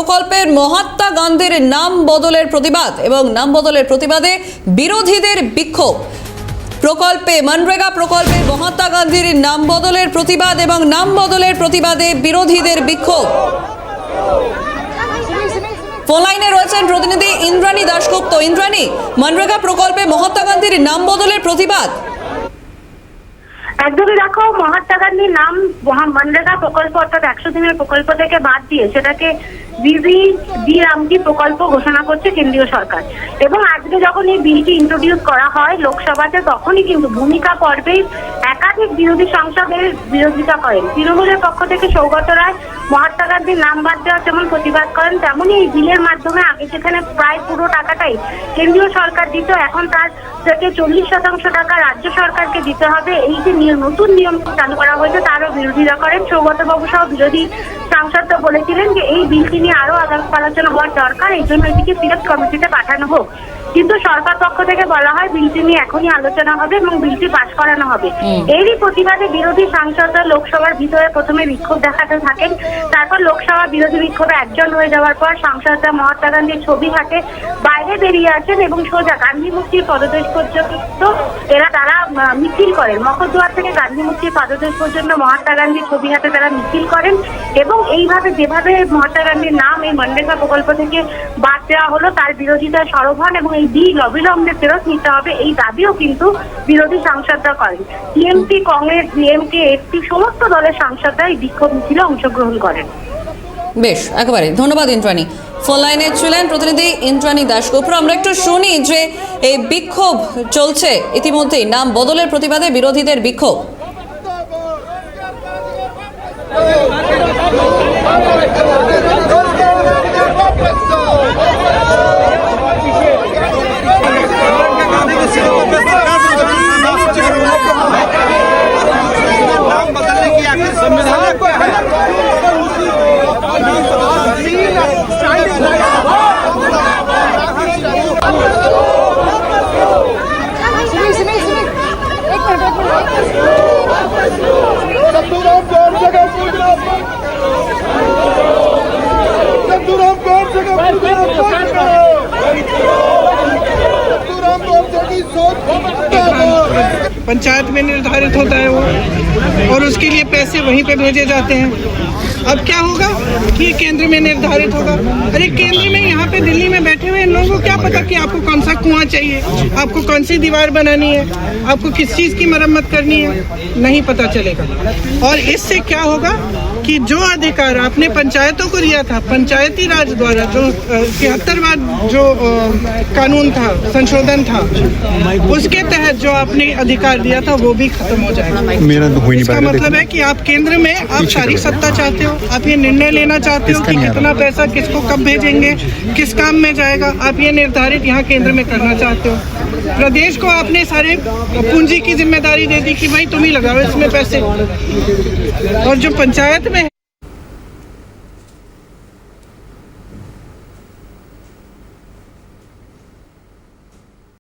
প্রকল্পের মহাত্মা গান্ধীর নাম বদলের প্রতিবাদ এবং নাম বদলের প্রতিবাদে বিরোধীদের বিক্ষোভ। মনরেগা প্রকল্পে মহাত্মা গান্ধীর নাম বদলের প্রতিবাদ এবং নাম বদলের প্রতিবাদে বিরোধীদের বিক্ষোভ। ফোন লাইনে রয়েছেন প্রতিনিধি ইন্দ্রাণী দাশগুপ্ত। ইন্দ্রাণী, মনরেগা প্রকল্পে মহাত্মা গান্ধীর নাম বদলের প্রতিবাদ। একদমই দেখো, মহাত্মা গান্ধীর নাম মনরেগা প্রকল্প অর্থাৎ 100 দিনের প্রকল্প থেকে বাদ দিয়ে সেটাকে বিবি রামজি প্রকল্প ঘোষণা করছে কেন্দ্রীয় সরকার। এবং আজকে যখন এই বিলটি ইন্ট্রোডিউস করা হয় লোকসভাতে, তখনই কিন্তু ভূমিকা পর্বে একাধিক বিরোধী সাংসদের বিরোধিতা করেন। তৃণমূলের পক্ষ থেকে সৌগত রায় মহাত্মা গান্ধীর নাম বাদ দেওয়ার যেমন প্রতিবাদ করেন, তেমনই এই বিলের মাধ্যমে আগে যেখানে প্রায় পুরো টাকাটাই কেন্দ্রীয় সরকার দিত, এখন তার থেকে 40% টাকা রাজ্য সরকারকে দিতে হবে। এই যে নতুন নিয়ম চালু করা হয়েছে তারও বিরোধিতা করেন। সৌগত বাবু সহ বিরোধী সাংসদরা বলেছিলেন যে এই বিলটি নিয়ে আরো আলাপ আলোচনা হওয়ার দরকার, এই জন্য এটিকে সিলেক্ট কমিটিতে পাঠানো হোক। কিন্তু সরকার পক্ষ থেকে বলা হয় বিলটি নিয়ে এখনই আলোচনা হবে এবং বিলটি পাশ করানো হবে। এরই প্রতিবাদে বিরোধী সাংসদরা লোকসভার ভিতরে প্রথমে বিক্ষোভ দেখাতে থাকেন। তারপর লোকসভা বিরোধী বিক্ষোভে একজন হয়ে যাওয়ার পর সাংসদরা মহাত্মা গান্ধীর ছবি হাতে বাইরে বেরিয়ে আসেন এবং সোজা গান্ধী মূর্তির পদদেশ পর্যন্ত তারা মিছিল করেন। মখরদুয়ার থেকে গান্ধী মূর্তির পদদেশ পর্যন্ত মহাত্মা গান্ধীর ছবি হাতে তারা মিছিল করেন এবং এইভাবে যেভাবে মহাত্মা গান্ধীর নাম এই মনরেগা প্রকল্প থেকে বাদ দেওয়া হলো তার বিরোধিতায় সরব হন এবং এই বিল অবিলম্বে ফেরত নিতে হবে এই দাবিও কিন্তু বিরোধী সাংসদরা করেন। টিএমসি, কংগ্রেস, ডিএমকে, এসপি সমস্ত দলের সাংসদরা এই বিক্ষোভ মিছিলে অংশগ্রহণ করেন। বেশ, একেবারে ধন্যবাদ ইন্দ্রাণী। ফোন লাইনে ছিলেন প্রতিনিধি ইন্দ্রাণী দাশগুপ্ত। আমরা একটু শুনি যে এই বিক্ষোভ চলছে ইতিমধ্যেই নাম বদলের প্রতিবাদে বিরোধীদের বিক্ষোভ। पंचायत में निर्धारित होता है वो, और उसके लिए पैसे वहीं पे भेजे जाते हैं। अब क्या होगा कि ये केंद्र में निर्धारित होगा। अरे केंद्र में यहाँ पे दिल्ली में बैठे हुए इन लोगों को क्या पता कि आपको कौन सा कुआं चाहिए, आपको कौन सी दीवार बनानी है, आपको किस चीज़ की मरम्मत करनी है, नहीं पता चलेगा। और इससे क्या होगा कि जो अधिकार आपने पंचायतों को दिया था, पंचायती राज द्वारा जो 73वां जो कानून था, संशोधन था, उसके तहत जो आपने अधिकार दिया था वो भी खत्म हो जाएगा। इसका मतलब है कि आप केंद्र में आप सारी सत्ता चाहते हो, आप ये निर्णय लेना चाहते हो कि कितना पैसा किसको कब भेजेंगे, किस काम में जाएगा, आप ये निर्धारित यहाँ केंद्र में करना चाहते हो। प्रदेश को आपने सारे पूंजी की जिम्मेदारी दे दी कि भाई तुम ही लगाओ इसमें पैसे, और जो पंचायत